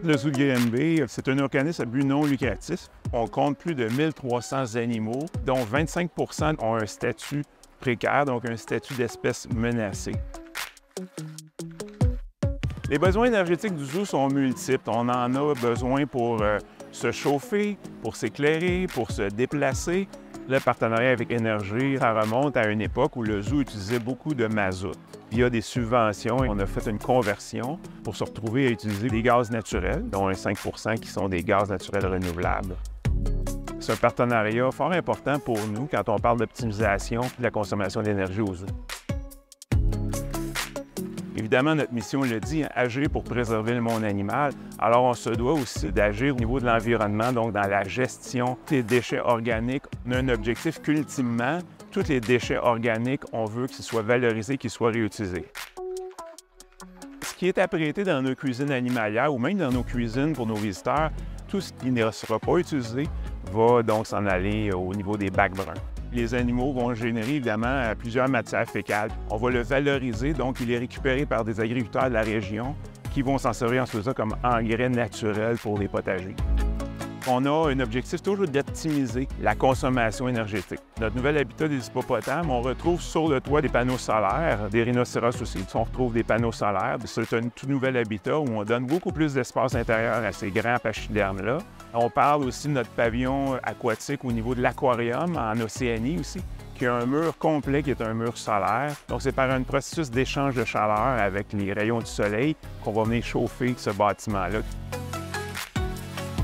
Le zoo de Granby, c'est un organisme à but non lucratif. On compte plus de 1300 animaux, dont 25 ont un statut précaire, donc un statut d'espèce menacée. Les besoins énergétiques du zoo sont multiples. On en a besoin pour se chauffer, pour s'éclairer, pour se déplacer. Le partenariat avec Énergie, ça remonte à une époque où le zoo utilisait beaucoup de mazout. Via des subventions, on a fait une conversion pour se retrouver à utiliser des gaz naturels, dont un 5 qui sont des gaz naturels renouvelables. C'est un partenariat fort important pour nous quand on parle d'optimisation de la consommation d'énergie au zoo. Évidemment, notre mission le dit, agir pour préserver le monde animal. Alors, on se doit aussi d'agir au niveau de l'environnement, donc dans la gestion des déchets organiques. On a un objectif qu'ultimement, tous les déchets organiques, on veut qu'ils soient valorisés, qu'ils soient réutilisés. Ce qui est apprêté dans nos cuisines animalières ou même dans nos cuisines pour nos visiteurs, tout ce qui ne sera pas utilisé va donc s'en aller au niveau des bacs bruns. Les animaux vont générer évidemment plusieurs matières fécales. On va le valoriser, donc il est récupéré par des agriculteurs de la région qui vont s'en servir ensuite ça comme engrais naturel pour les potagers. On a un objectif toujours d'optimiser la consommation énergétique. Notre nouvel habitat des hippopotames, on retrouve sur le toit des panneaux solaires, des rhinocéros aussi. On retrouve des panneaux solaires. C'est un tout nouvel habitat où on donne beaucoup plus d'espace intérieur à ces grands pachydermes-là. On parle aussi de notre pavillon aquatique au niveau de l'aquarium en Océanie aussi, qui a un mur complet qui est un mur solaire. Donc, c'est par un processus d'échange de chaleur avec les rayons du soleil qu'on va venir chauffer ce bâtiment-là.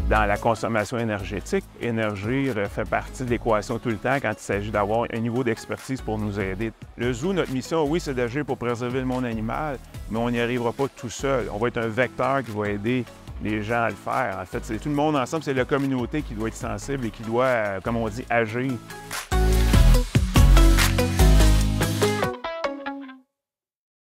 Dans la consommation énergétique, Énergir fait partie de l'équation tout le temps quand il s'agit d'avoir un niveau d'expertise pour nous aider. Le zoo, notre mission, oui, c'est d'agir pour préserver le monde animal, mais on n'y arrivera pas tout seul. On va être un vecteur qui va aider les gens à le faire. En fait, c'est tout le monde ensemble, c'est la communauté qui doit être sensible et qui doit, comme on dit, agir.